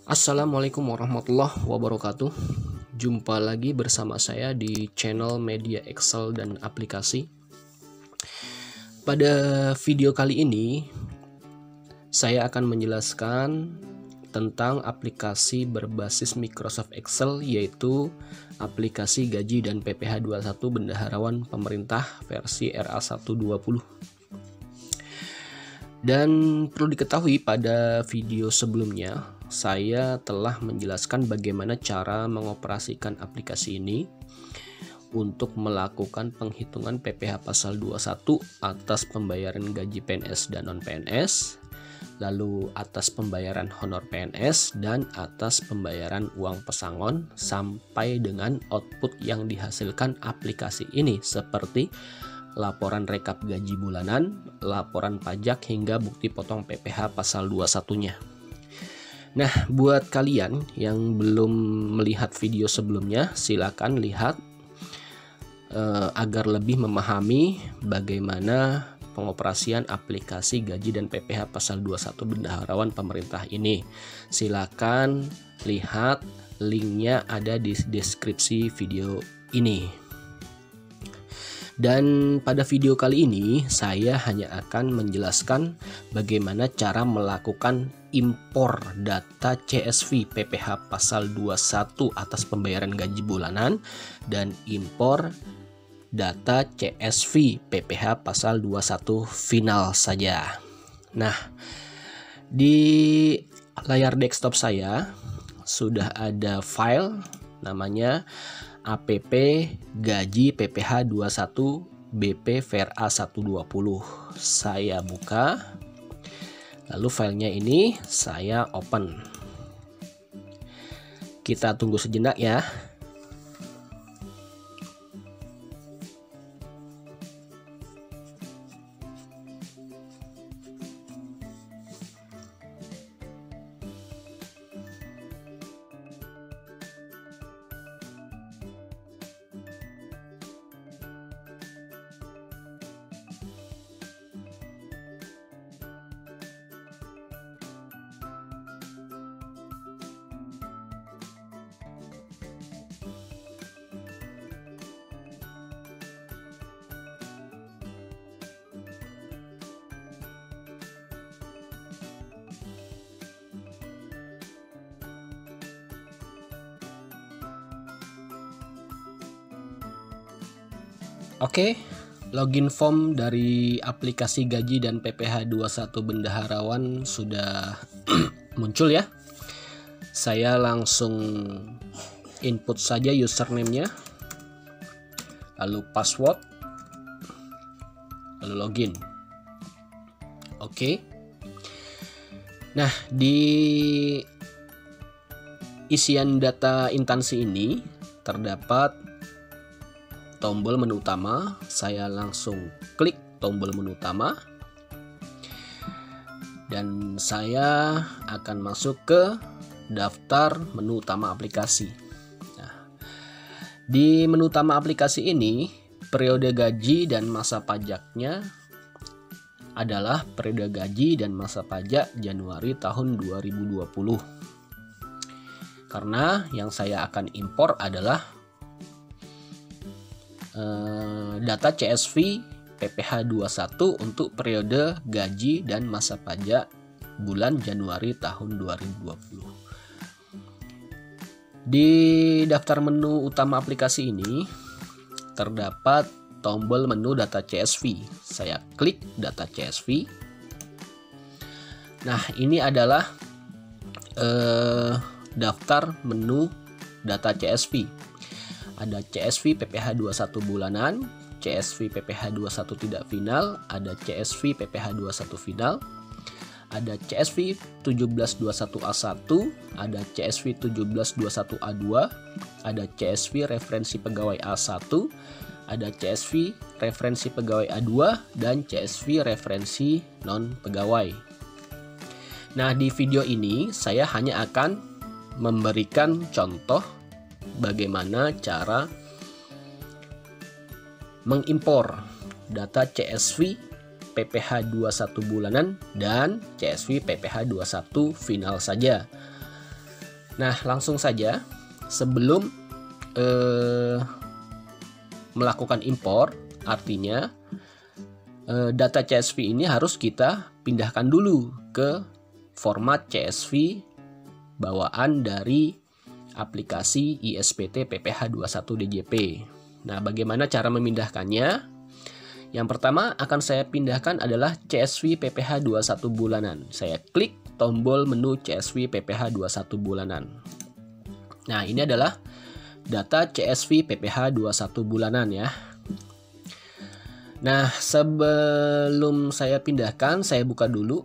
Assalamualaikum warahmatullahi wabarakatuh. Jumpa lagi bersama saya di channel Media Excel dan Aplikasi. Pada video kali ini saya akan menjelaskan tentang aplikasi berbasis Microsoft Excel, yaitu aplikasi gaji dan PPh 21 bendaharawan pemerintah versi RA120. Dan perlu diketahui, pada video sebelumnya saya telah menjelaskan bagaimana cara mengoperasikan aplikasi ini untuk melakukan penghitungan PPh pasal 21 atas pembayaran gaji PNS dan non-PNS, lalu atas pembayaran honor PNS, dan atas pembayaran uang pesangon sampai dengan output yang dihasilkan aplikasi ini seperti laporan rekap gaji bulanan, laporan pajak, hingga bukti potong PPh pasal 21-nya. Nah, buat kalian yang belum melihat video sebelumnya, silakan lihat agar lebih memahami bagaimana pengoperasian aplikasi gaji dan PPh pasal 21 bendaharawan pemerintah ini. Silakan lihat, linknya ada di deskripsi video ini. Dan pada video kali ini saya hanya akan menjelaskan bagaimana cara melakukan impor data CSV PPh pasal 21 atas pembayaran gaji bulanan dan impor data CSV PPh pasal 21 final saja. Nah, di layar desktop saya sudah ada file namanya app gaji PPh 21 BP VRA 120. Saya buka, lalu filenya ini saya open. Kita tunggu sejenak ya. Oke, login form dari aplikasi gaji dan PPh 21 bendaharawan sudah muncul ya. Saya langsung input saja username-nya, lalu password, lalu login. Oke. Nah, di isian data instansi ini terdapat tombol menu utama. Saya langsung klik tombol menu utama dan saya akan masuk ke daftar menu utama aplikasi. Nah, di menu utama aplikasi ini, periode gaji dan masa pajaknya adalah periode gaji dan masa pajak Januari tahun 2020. Karena yang saya akan impor adalah data CSV PPh 21 untuk periode gaji dan masa pajak bulan Januari tahun 2020. Di daftar menu utama aplikasi ini terdapat tombol menu data CSV. Saya klik data CSV. Nah, ini adalah daftar menu data CSV. Ada CSV PPh 21 bulanan, CSV PPh 21 tidak final, ada CSV PPh 21 final, ada CSV 1721A1, ada CSV 1721A2, ada CSV referensi pegawai A1, ada CSV referensi pegawai A2, dan CSV referensi non pegawai. Nah, di video ini saya hanya akan memberikan contoh bagaimana cara mengimpor data CSV PPh 21 bulanan dan CSV PPh 21 final saja. Nah, langsung saja sebelum melakukan impor, artinya data CSV ini harus kita pindahkan dulu ke format CSV bawaan dari aplikasi ISPT PPH21DJP. Nah, bagaimana cara memindahkannya? Yang pertama akan saya pindahkan adalah CSV PPH21 bulanan. Saya klik tombol menu CSV PPH21 bulanan. Nah, ini adalah data CSV PPH21 bulanan ya. Nah, sebelum saya pindahkan, saya buka dulu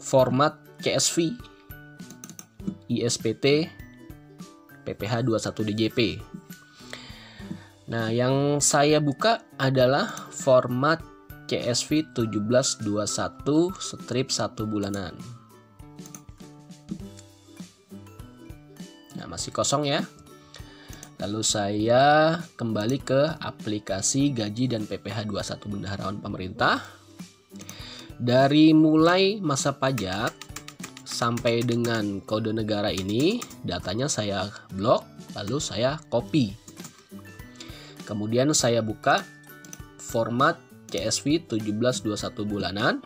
format CSV ISPT PPH21DJP. Nah, yang saya buka adalah format CSV 1721/1 bulanan. Nah, masih kosong ya. Lalu saya kembali ke aplikasi gaji dan PPH21 Bendaharawan Pemerintah. Dari mulai masa pajak sampai dengan kode negara ini, datanya saya blok, lalu saya copy. Kemudian saya buka format CSV 1721 bulanan.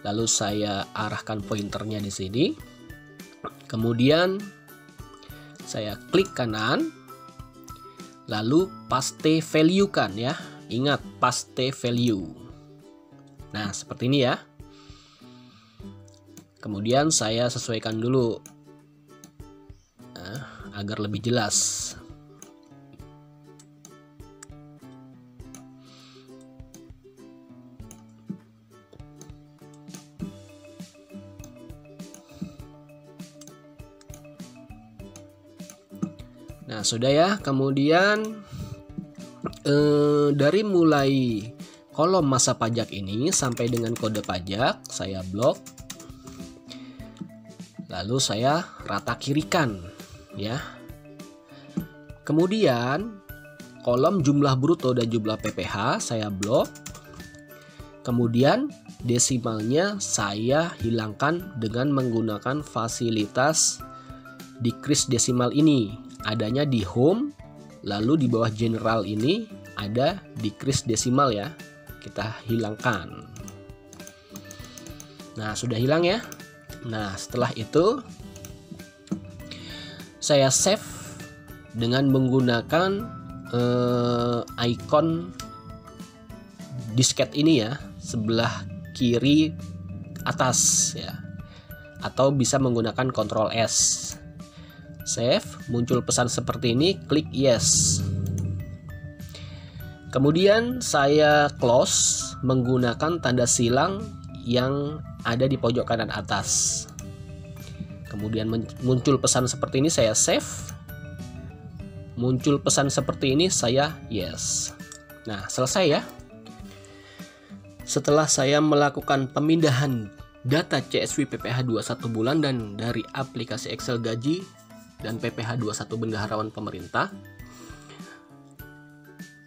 Lalu saya arahkan pointernya di sini. Kemudian saya klik kanan, lalu paste value kan ya. Ingat, paste value. Nah, seperti ini ya. Kemudian saya sesuaikan dulu agar lebih jelas. Nah, sudah ya. Kemudian dari mulai kolom masa pajak ini sampai dengan kode pajak saya blok. Lalu saya rata kirikan ya. Kemudian kolom jumlah bruto dan jumlah PPH saya blok. Kemudian desimalnya saya hilangkan dengan menggunakan fasilitas decrease desimal ini. Adanya di home, lalu di bawah general ini ada decrease desimal ya. Kita hilangkan. Nah, sudah hilang ya. Nah, setelah itu saya save dengan menggunakan icon disket ini ya, sebelah kiri atas ya, atau bisa menggunakan Ctrl S. Save, muncul pesan seperti ini, klik yes. Kemudian saya close menggunakan tanda silang yang ada di pojok kanan atas. Kemudian muncul pesan seperti ini, saya save. Muncul pesan seperti ini, saya yes. Nah, selesai ya. Setelah saya melakukan pemindahan data CSV PPH21 bulan dan dari aplikasi Excel gaji dan PPH21 Bendaharawan Pemerintah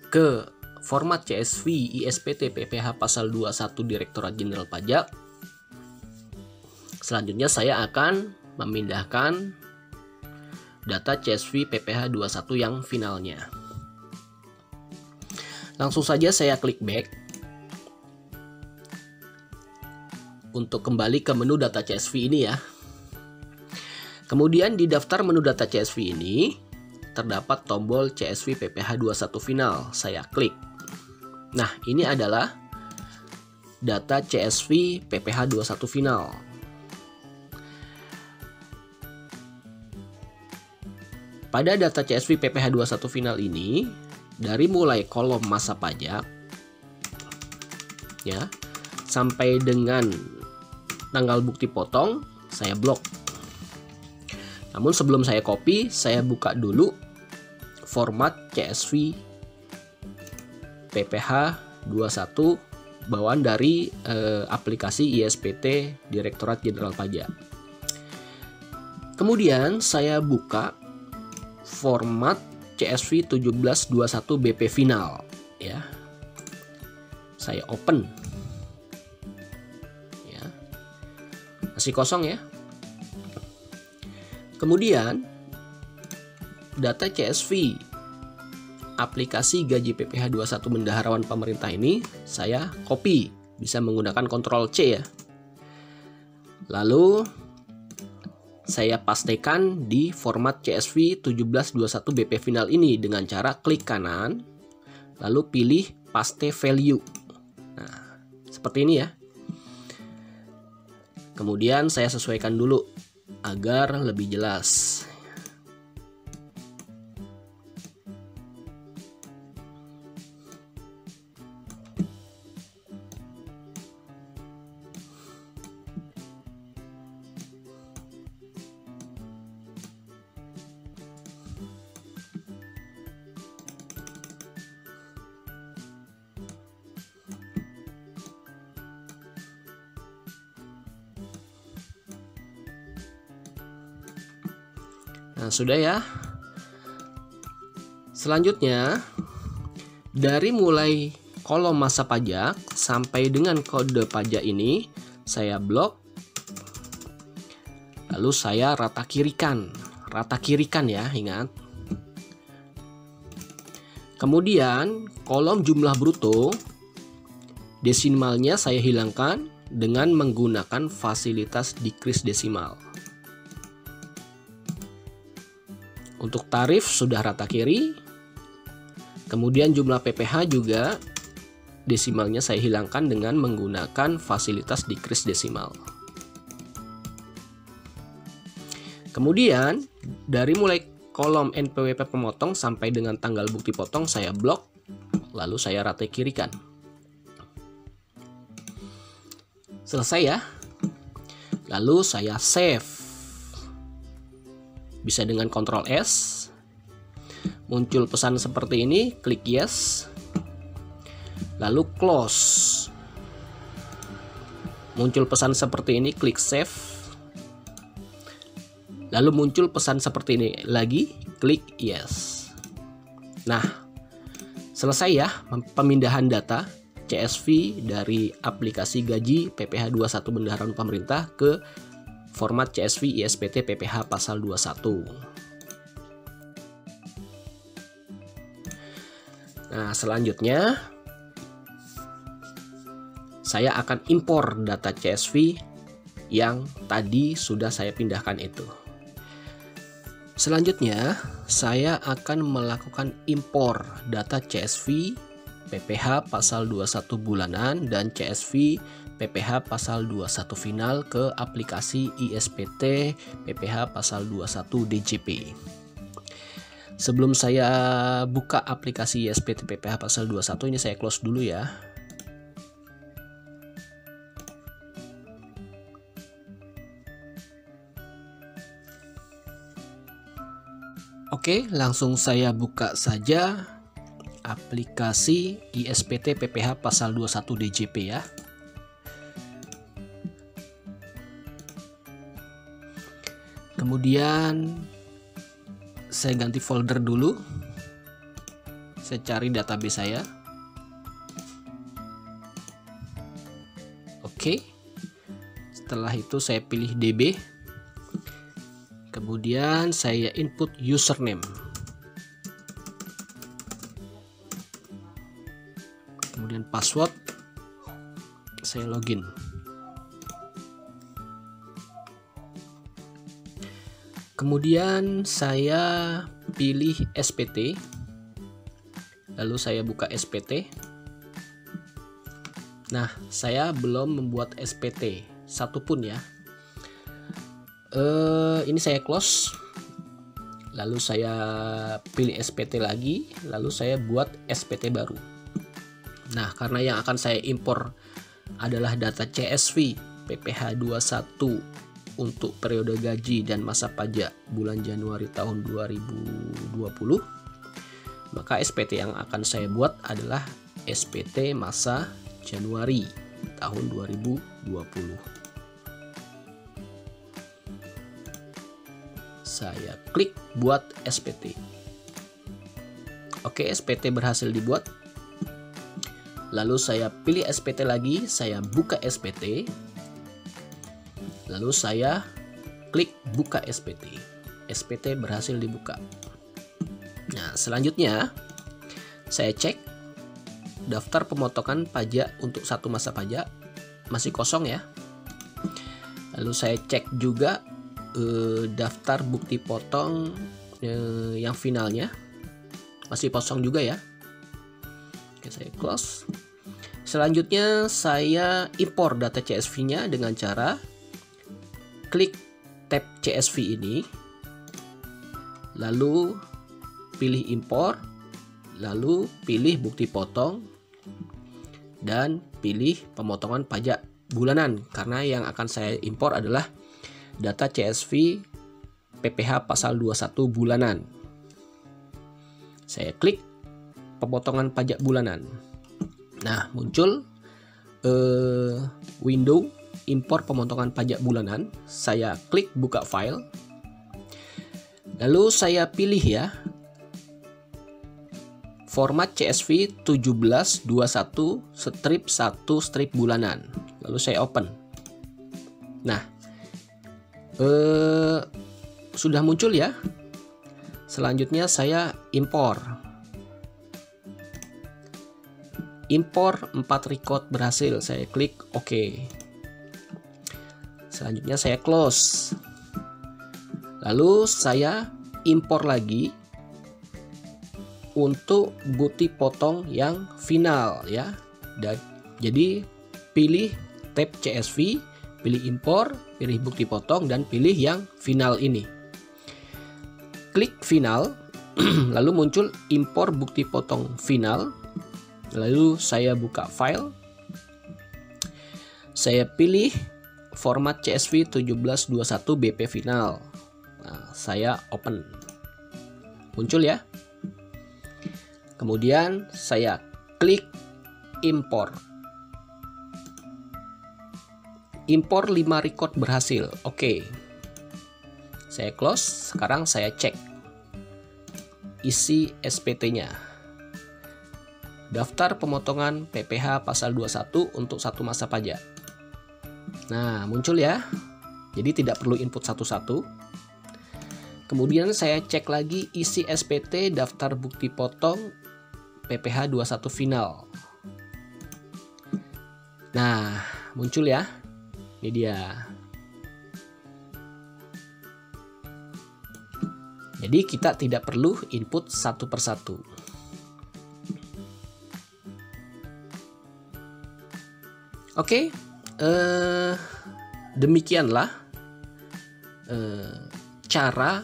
ke format CSV ISPT PPH pasal 21 Direktorat Jenderal Pajak, selanjutnya saya akan memindahkan data CSV PPH21 yang finalnya. Langsung saja saya klik back untuk kembali ke menu data CSV ini ya. Kemudian di daftar menu data CSV ini terdapat tombol CSV PPH21 final. Saya klik. Nah, ini adalah data CSV PPH21 final. Pada data CSV PPH21 final ini, dari mulai kolom masa pajak ya, sampai dengan tanggal bukti potong, saya blok. Namun sebelum saya copy, saya buka dulu format CSV PPH21 bawaan dari aplikasi ISPT Direktorat Jenderal Pajak. Kemudian saya buka format CSV 1721 BP final ya. Saya open. masih kosong ya. Kemudian data CSV aplikasi gaji PPh 21 bendaharawan pemerintah ini saya copy, bisa menggunakan Ctrl C ya. Lalu saya pastekan di format CSV 1721 BP final ini dengan cara klik kanan lalu pilih paste value. Nah, seperti ini ya. Kemudian saya sesuaikan dulu agar lebih jelas. Nah, sudah ya. Selanjutnya, dari mulai kolom masa pajak sampai dengan kode pajak ini, saya blok. Lalu saya rata kirikan ya, ingat. Kemudian, kolom jumlah bruto, desimalnya saya hilangkan dengan menggunakan fasilitas decrease desimal. Untuk tarif sudah rata kiri. Kemudian jumlah PPh juga desimalnya saya hilangkan dengan menggunakan fasilitas decrease desimal. Kemudian dari mulai kolom NPWP pemotong sampai dengan tanggal bukti potong saya blok. Lalu saya rata kirikan. Selesai ya. Lalu saya save. Bisa dengan Ctrl S. Muncul pesan seperti ini, klik yes. Lalu close. Muncul pesan seperti ini, klik save. Lalu muncul pesan seperti ini lagi, klik yes. Nah, selesai ya pemindahan data CSV dari aplikasi gaji PPh 21 bendaharawan pemerintah ke format CSV ISPT PPh pasal 21. Nah, selanjutnya saya akan impor data CSV yang tadi sudah saya pindahkan itu. Selanjutnya, saya akan melakukan impor data CSV PPh pasal 21 bulanan dan CSV PPh pasal 21 final ke aplikasi ISPT PPh pasal 21 DJP. Sebelum saya buka aplikasi ISPT PPh pasal 21 ini saya close dulu ya. Oke, langsung saya buka saja aplikasi ISPT PPh pasal 21 DJP ya. Kemudian saya ganti folder dulu. Saya cari database saya. Oke. Setelah itu saya pilih DB. Kemudian saya input username. Kemudian password. Saya login. Kemudian saya pilih SPT. Lalu saya buka SPT. Nah, saya belum membuat SPT satupun ya. Ini saya close. Lalu saya pilih SPT lagi. Lalu saya buat SPT baru. Nah, karena yang akan saya impor adalah data CSV PPh 21 untuk periode gaji dan masa pajak bulan Januari tahun 2020, maka SPT yang akan saya buat adalah SPT masa Januari tahun 2020. Saya klik buat SPT. Oke, SPT berhasil dibuat. Lalu saya pilih SPT lagi, saya buka SPT. Lalu saya klik buka SPT. SPT berhasil dibuka. Nah, selanjutnya saya cek daftar pemotongan pajak untuk satu masa pajak masih kosong ya. Lalu saya cek juga daftar bukti potong yang finalnya masih kosong juga ya. Oke, saya close. Selanjutnya saya impor data CSV-nya dengan cara klik tab CSV ini, lalu pilih impor, lalu pilih bukti potong, dan pilih pemotongan pajak bulanan, karena yang akan saya impor adalah data CSV PPh pasal 21 bulanan. Saya klik pemotongan pajak bulanan. Nah, muncul window impor pemotongan pajak bulanan. Saya klik buka file. Lalu saya pilih ya format CSV 1721 strip 1 strip bulanan. Lalu saya open. Nah, sudah muncul ya. Selanjutnya saya impor. Impor 4 record berhasil. Saya klik OK. Selanjutnya saya close. Lalu saya impor lagi untuk bukti potong yang final ya. Dan jadi pilih tab CSV, pilih impor, pilih bukti potong, dan pilih yang final ini. Klik final. Lalu muncul impor bukti potong final. Lalu saya buka file. Saya pilih format CSV 1721 BP final. Nah, saya open. Muncul ya. Kemudian saya klik impor. Impor 5 record berhasil. Oke. Saya close. Sekarang saya cek isi SPT-nya. Daftar pemotongan PPh pasal 21 untuk satu masa pajak. Nah, muncul ya. Jadi tidak perlu input satu-satu. Kemudian saya cek lagi isi SPT daftar bukti potong PPh 21 final. Nah, muncul ya. Ini dia. Jadi kita tidak perlu input satu persatu. Oke, demikianlah cara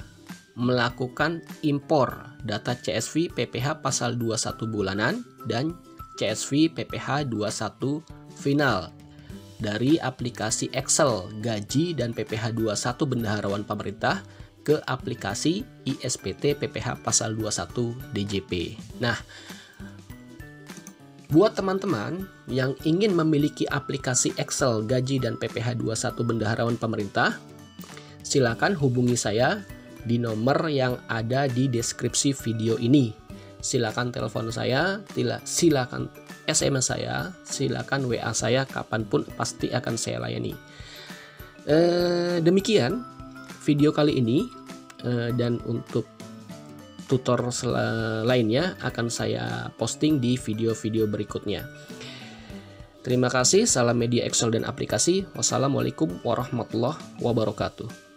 melakukan impor data CSV PPh pasal 21 bulanan dan CSV PPh 21 final dari aplikasi Excel gaji dan PPh 21 bendaharawan pemerintah ke aplikasi ISPT PPh pasal 21 DJP. Nah, buat teman-teman yang ingin memiliki aplikasi Excel gaji dan PPh 21 bendaharawan pemerintah, silakan hubungi saya di nomor yang ada di deskripsi video ini. Silakan telepon saya, silakan SMS saya, silakan WA saya, kapanpun pasti akan saya layani. Demikian video kali ini, dan untuk tutor lainnya akan saya posting di video-video berikutnya. Terima kasih. Salam media Excel dan aplikasi. Wassalamualaikum warahmatullahi wabarakatuh.